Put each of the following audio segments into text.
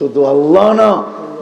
শুধু আল্লাহ না,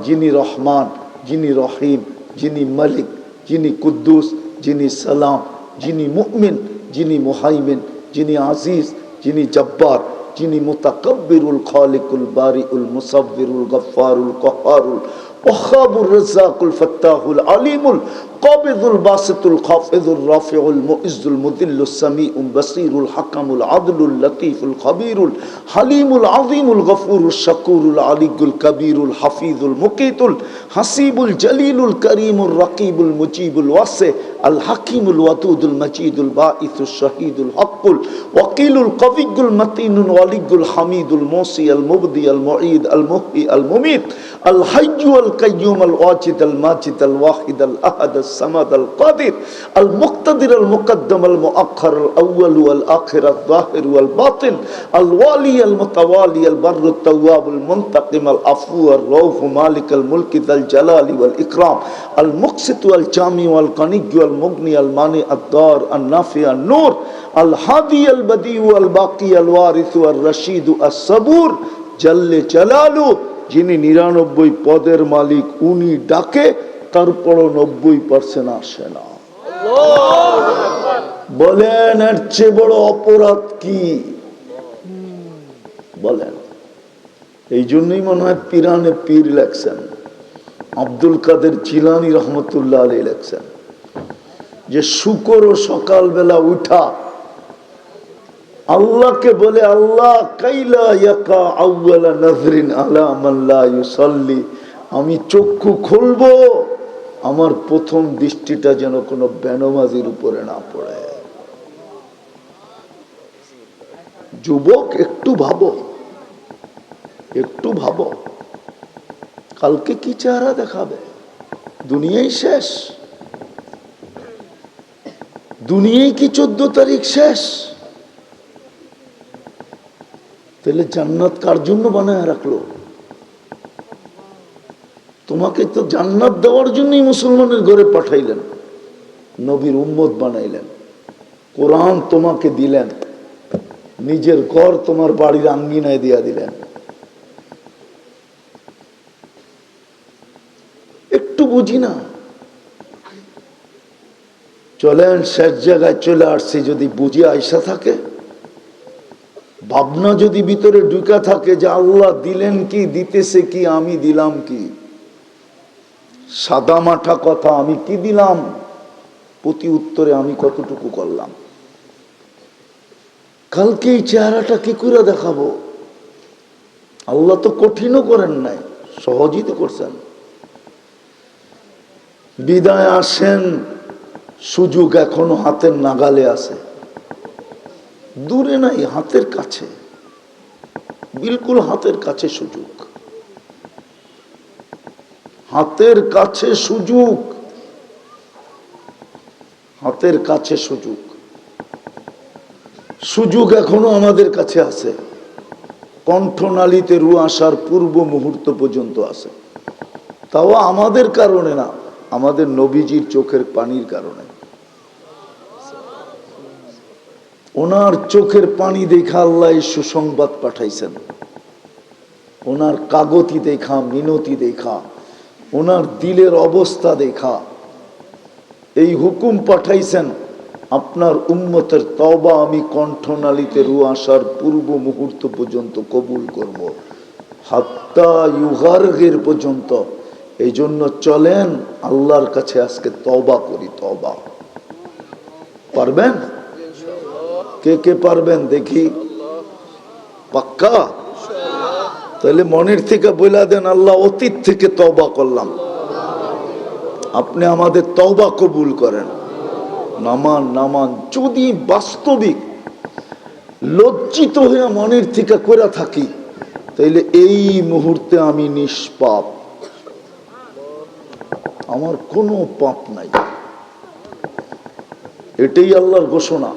যিনি রহমান, যিনি রহিম, যিনি মালিক, যিনি কুদ্দুস, যিনি সালাম, যিনি মুমিন, যিনি মুহাইমিন, যিনি আজিজ, যিনি জব্বার, যিনি মুতাকাব্বিরুল খালিকুল বারিউল মুসাব্বিরুল গফফারুল কহ্হারুল ওয়াহ্হাবুর রাজ্জাকুল ফাত্তাহুল আলিমুল কাবিদুল বাসিতুল খাফিজুর রাফিউল মুইজ্জুল মুদিল্লুস সামিউল বাসীরুল হাকামুল আদলুল লতীফুল খবীরুল হালিমুল আযীমুল গফুরুশ শাকুরুল আলিয়ুল কবীরুল হাফিজুল মুকীতুল হাসিবুল জলিলুল করিমুর রকিবুল মুজিবুল ওয়াসি আল হাকিমুল ওয়াদুদুল মজিদুল বাঈসুশ শাহীদুল হকুল ওয়াকিলুল কবিয়ুল মতিনুল ওয়ালিয়ুল হামিদুল মুসি আল মুবদি আল মুঈদ আল মুহয়ি আল মুমীত আল হাইয়্যু আল কাইয়্যুম আল ওয়াজিদ আল মাজিদ আল ওয়াহিদ আল আহাদ আল সামাদ আল কাদির আল মুক্তাদির আল মুকদ্দম আল মুআখ্খার আল আউয়াল ওয়াল আখির আল যাহির ওয়াল বাতিন আল ওয়ালি আল মুতাওয়ালি আল বাররু আত তাওয়াব আল মুনতাকিম আল আফু আর রউফ মালিক আল মুলক যাল জালালি ওয়াল ইকরাম আল মুকসিত ওয়াল জামি ওয়াল কানিয়্য আল মুগনি আল মানি আদ দার আন নাফি আন নূর আল হাদি আল বদি ওয়াল বাকি আল ওয়ারিস ওয়ার রশিদ আস সাবুর জাল্লে জালালু, যিনি ৯৯ পদের মালিক, উনি ডাকে তারপরও ৯০% আসে না। বলেন এর চেয়ে বড় অপরাধ কি? বলেন। এই জন্যই মনে হয় পিরানে পীর লেখছেন, আব্দুল কাদের জিলানী রহমতুল্লাহ আলাইহি লেখছেন যে শুকর ও সকালবেলা উঠা আল্লাহকে বলে, আল্লাহ কাইলা ইয়াকা আউয়ালা নাজরিন আলা মান লা ইউসাল্লি, আমি চক্ষু খুলবো, আমার প্রথম দৃষ্টিটা যেন কোনো বেনমাজির উপরে না পড়ে। যুবক একটু ভাবো, একটু ভাবো, কালকে কি চেহারা দেখাবে? দুনিয়াই শেষ, দুনিয়াই কি 14 তারিখ শেষ? তাহলে জান্নাত কার জন্য বানায় রাখলো? তোমাকে তো জান্নাত দেওয়ার জন্যই মুসলমানের ঘরে পাঠাইলেন, নবীর উম্মত বানাইলেন, কোরআন তোমাকে দিলেন, নিজের ঘর তোমার বাড়ির আঙ্গিনায় দিয়া দিলেন। একটু বুঝি না? চলেন শেষ জায়গায় চলে আসছি। যদি বুঝি আইসা থাকে, ভাবনা যদি ভিতরে ঢুকা থাকে যে আল্লাহ দিলেন কি, দিতেছে কি, আমি দিলাম কি, সাদা মাঠা কথা, আমি কি দিলাম, প্রতি উত্তরে আমি কতটুকু করলাম, কালকে এই চেহারাটা কি করে দেখাবো? আল্লাহ তো কঠিনও করেন নাই, সহজই তো করছেন। বিদায় আসেন, সুযোগ এখনো হাতের নাগালে আছে, দূরে নাই, হাতের কাছে, বিলকুল হাতের কাছে সুযোগ, হাতের কাছে সুযোগ, হাতের কাছে সুযোগ, সুযোগ এখনো আমাদের কাছে আছে। কণ্ঠনালীতে রু আসার পূর্ব মুহূর্ত পর্যন্ত আছে, তাও আমাদের কারণে না, আমাদের নবীজির চোখের পানির কারণে। ওনার চোখের পানি দেখা আল্লাহ সুসংবাদ পাঠাইছেন, ওনার কাগতি দেখা, মিনতি দেখা, ওনার দিলের অবস্থা দেখা এই হুকুম পাঠাইছেন, আপনার উম্মতের তওবা আমি কণ্ঠনালীতে রু আসার পূর্ব মুহূর্ত পর্যন্ত কবুল করব, হাত্তা ইউগারগির পর্যন্ত। এই জন্য চলেন আল্লাহর কাছে আজকে তওবা করি। তওবা পারবেন? কে কে পারবেন দেখি? পাক্কা? তাহলে মনের থেকে বলে দেন, আল্লাহ অতীত থেকে তওবা করলাম, আপনি আমাদের তওবা কবুল করেন। নামান নামান। যদি বাস্তবিক লজ্জিত হয়ে মনের থেকে করে থাকি, তাইলে এই মুহূর্তে আমি নিষ্পাপ, আমার কোনো পাপ নাই, এটাই আল্লাহর ঘোষণা।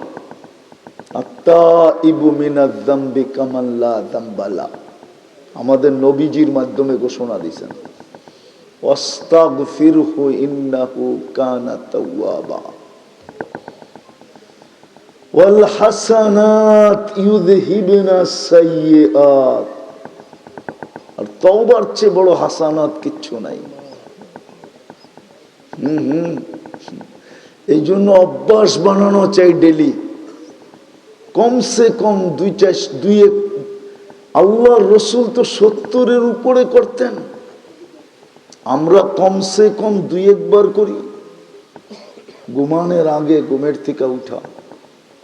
আত্তাইবু মিনাজ যামবি কামান লা যামবা লা, আমাদের নবীজির মাধ্যমে ঘোষণা দিয়েছেন। ওয়াস্তাগফিরহু ইন্নাহু কানা তাওয়াবা ওয়াল হাসানাত ইউযহিবনাস সাইয়্যাত, আর তওবার চেয়ে বড় হাসানাত কিচ্ছু নাই। এই জন্য অভ্যাস বানানো চাই ডেলি, কমসে কম দুই এক। আল্লাহর রসুল তো 70-এর উপরে করতেন, আমরা কমসে কম 2-1 বার করি। ঘুমানোর আগে ঘুমের থেকে উঠা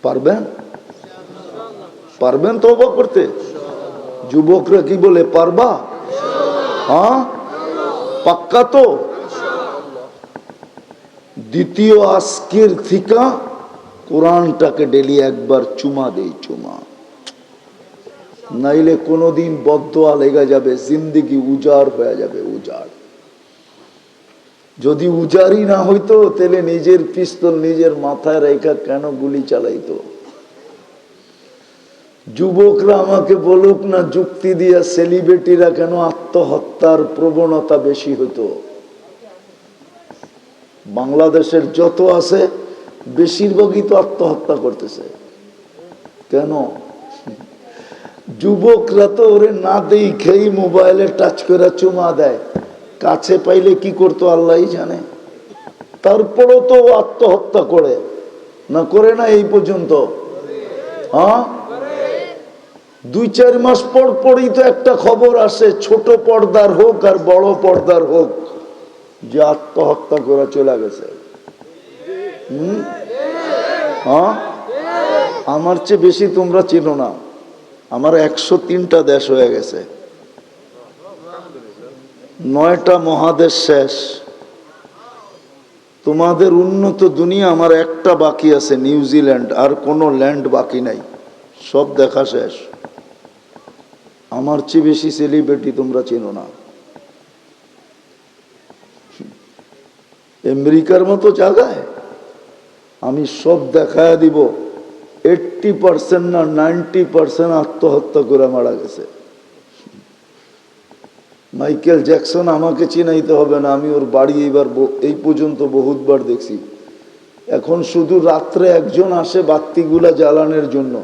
পারবেন? পারবেন তওবা করতে? যুবকরা কি বলে পারবা? হ্যাঁ, পাক্কা তো? দ্বিতীয়, আজকের থেকে কোরআনটাকে ডেলি একবার চুমা দেই, চুমা, নাইলে কোনোদিন বদদোয়া লেগে যাবে, জিন্দেগি উজাড় হয়ে যাবে, উজাড়। যদি উজাড়ই না হইতো তাহলে নিজের পিস্তল নিজের মাথায় রেখা কেন গুলি চালাইতো? যুবকরা আমাকে বলুক না, যুক্তি দিয়া সেলিব্রিটিরা কেন আত্মহত্যার প্রবণতা বেশি হতো? বাংলাদেশের যত আছে বেশিরভাগই তো আত্মহত্যা করতেছে। কেন? যুবকরা তো ওরে না দেখেই মোবাইলে টাচ করে চুমা দেয়, কাছে পাইলে কি করতো আল্লাহই জানে। তারপরও তো আত্মহত্যা করে না, করে না এই পর্যন্ত? হ্যাঁ, 2-4 মাস পর পরই তো একটা খবর আসে, ছোট পর্দার হোক আর বড় পর্দার হোক, যে আত্মহত্যা করে চলে গেছে। হ্যাঁ, আমার চেয়ে বেশি তোমরা চিনো না, আমার 103টা দেশ হয়ে গেছে, 9টা মহাদেশ শেষ। তোমাদের উন্নত দুনিয়া, আমার একটা বাকি আছে, নিউজিল্যান্ড, আর কোনো ল্যান্ড বাকি নাই, সব দেখা শেষ। আমার চেয়ে বেশি সেলিব্রিটি তোমরা চেনো না। আমেরিকার মতো জায়গায় আমি সব দেখায় দিব, 80% না 90% আত্মহত্যা করে মারা গেছে। মাইকেল জ্যাকসন আমাকে চিনাইতে হবে না, আমি ওর বাড়ি এইবার এই পর্যন্ত বহুতবার দেখছি। এখন শুধু রাত্রে একজন আসে বাতিগুলা জ্বালানোর জন্য,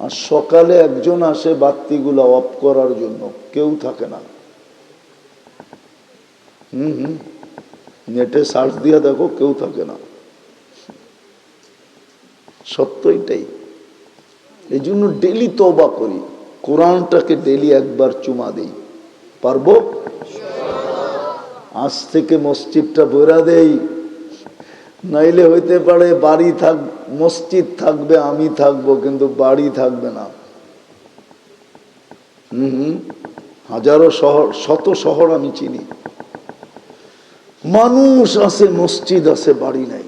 আর সকালে একজন আসে বাতিগুলা অফ করার জন্য, কেউ থাকে না। নেটে সার্চ দিয়ে দেখো, কেউ থাকে না। সত্য এটাই। এই জন্য ডেলি তওবা করি, কোরআনটাকে ডেলি একবার চুমা দেই। পারবো? আজ থেকে মসজিদটা ভরা দেই, নাইলে হইতে পারে বাড়ি মসজিদ থাকবে, আমি থাকবো, কিন্তু বাড়ি থাকবে না। হাজারো শহর, শত শহর আমি চিনি, মানুষ আছে, মসজিদ আছে, বাড়ি নাই।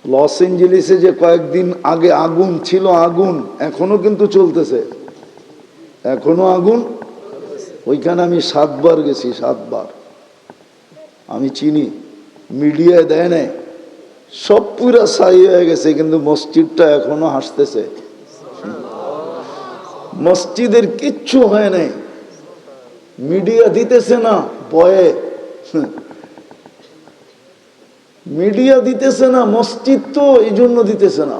লস এঞ্জেলিসে যে কয়েকদিন আগে আগুন ছিল, আগুন এখনো কিন্তু চলতেছে, এখনো আগুন। ওইখানে আমি 7 বার গেছি, 7 বার। আমি চিনি, মিডিয়ায় দেয় নাই, সব পুরা ছাই হয়ে গেছে, কিন্তু মসজিদটা এখনো হাসতেছে। মসজিদের কিচ্ছু হয় নাই, মিডিয়া দিতেছে না ভয়ে, মিডিয়া দিতেছে না, মসজিদ তো এই জন্য দিতেছে না।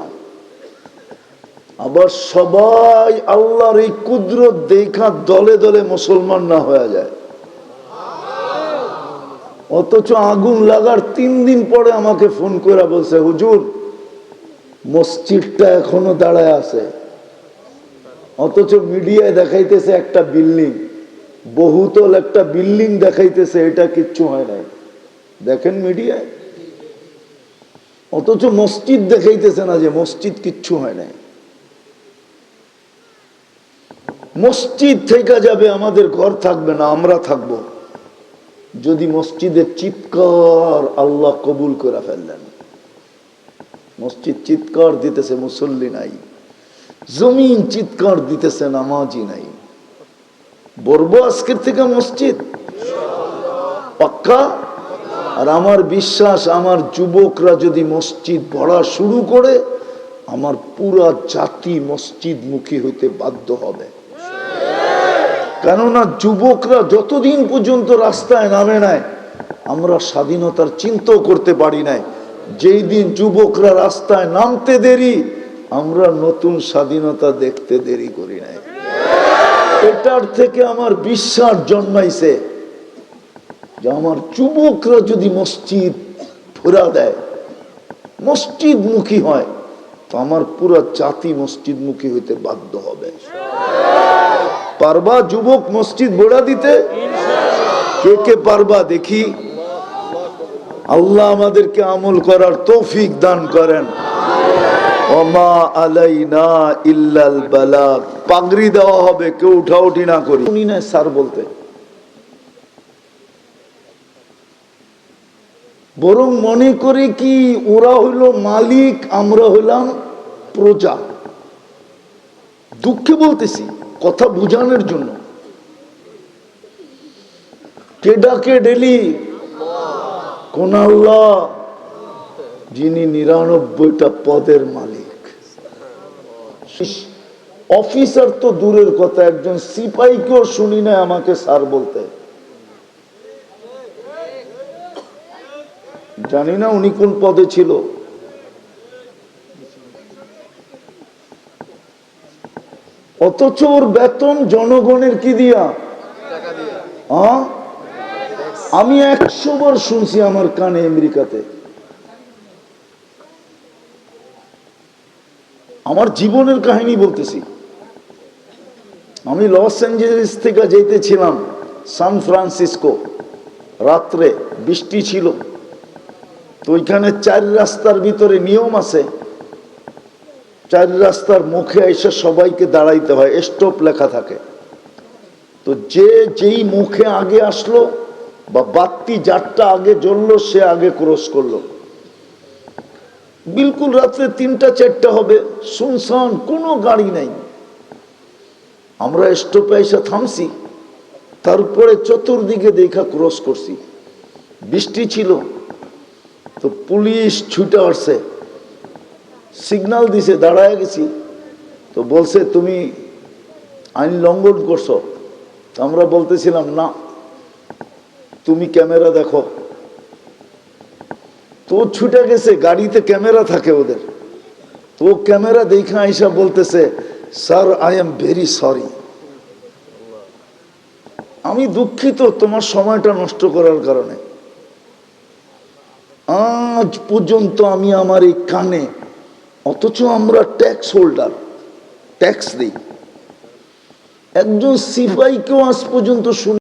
আবার সবাই আল্লাহর এই কুদরত দেখা দলে দলে মুসলমান না হয়ে যায়। অথচ আগুন লাগার 3 দিন পরে আমাকে ফোন করে বলছে, হুজুর মসজিদটা এখনো দাঁড়ায় আছে। অথচ মিডিয়ায় দেখাইতেছে একটা বিল্ডিং, বহুতল একটা বিল্ডিং দেখাইতেছে, এটা কিচ্ছু হয় নাই। দেখেন মিডিয়ায়, অথচ মসজিদ দেখাইতেছে না যে মসজিদ কিচ্ছু হয় নাই। মসজিদ থেকে যাবে, আমাদের ঘর থাকবে না, আমরা থাকব। যদি মসজিদের চিৎকার আল্লাহ কবুল করে ফেললেন। মসজিদ চিৎকার দিতেছে, মুসল্লি নাই। জমিন চিৎকার দিতেছে, নামাজি নাই। বলবো আজকের থেকে মসজিদ পাক্কা। আর আমার বিশ্বাস, আমার যুবকরা যদি মসজিদ ভরা শুরু করে, আমার পুরা জাতি মসজিদ মুখী হইতে বাধ্য হবে। কেননা যুবকরা যতদিন পর্যন্ত রাস্তায় নামে নাই, আমরা স্বাধীনতার চিন্তাও করতে পারি নাই। যেই দিন যুবকরা রাস্তায় নামতে দেরি, আমরা নতুন স্বাধীনতা দেখতে দেরি করি নাই। এটার থেকে আমার বিশ্বাস জন্মাইছে যে আমার যুবকরা যদি মসজিদ ফুরা দেয়, মসজিদমুখী হয়, তো আমার পুরো জাতি মসজিদমুখী হইতে বাধ্য হবে। পারবা যুবক মসজিদ ভরা দিতে? কে কে পারবা দেখি? আল্লাহ আমাদেরকে আমল করার তৌফিক দান করেন। ওমা আলাইনা ইল্লাল বালাগ। পাগড়ি দেওয়া হবে, কেউ উঠাউঠি না করি। শুনি না স্যার বলতে, বরং মনে করি কি ওরা হইল মালিক, আমরা হইলাম প্রজা। দুঃখে বলতেছি, কথা বুঝানোর জন্য। কে ডাকে ডেলি? কোন আল্লাহ? যিনি ৯৯টা পদের মালিক। অফিসার তো দূরের কথা, একজন সিপাহীকেও শুনি না আমাকে স্যার বলতে। জানি না উনি কোন পদে ছিল। অথচ ওর বেতন জনগণের কি দিয়া? আমি ১০০ বার শুনছি আমার কানে আমেরিকাতে। আমার জীবনের কাহিনী বলতেছি। আমি লস অ্যাঞ্জেলেস থেকে যেতেছিলাম সান ফ্রান্সিসকো, রাত্রে বৃষ্টি ছিল। তো ওইখানে ৪ রাস্তার ভিতরে নিয়ম আছে, ৪ রাস্তার মুখে এসে সবাইকে দাঁড়াইতে হয়, স্টপ লেখা থাকে। তো যেই মুখে আগে আসলো বা বাতি যারটা আগে জ্বললো সে আগে ক্রস করলো। বিলকুল রাত্রে ৩টা ৪টা হবে, শুনশান, কোনো গাড়ি নাই। আমরা স্টপে এসে থামছি, তারপরে চতুর্দিকে দেখা ক্রস করছি। বৃষ্টি ছিল, তো পুলিশ ছুটে আসছে, সিগন্যাল দিছে, দাঁড়ায় গেছি। তো বলছে তুমি আইন লঙ্ঘন করছো। আমরা বলতেছিলাম না, তুমি ক্যামেরা দেখো। তো ছুটে গেছে, গাড়িতে ক্যামেরা থাকে ওদের। তো ক্যামেরা দেখা আইসা বলতেছে, sir I am very sorry, আমি দুঃখিত তোমার সময়টা নষ্ট করার কারণে। আজ পর্যন্ত আমি আমার এই কানে, অথচ আমরা ট্যাক্স হোল্ডার, ট্যাক্স দিই, একজন সিপাহীকেও আজ পর্যন্ত শুনি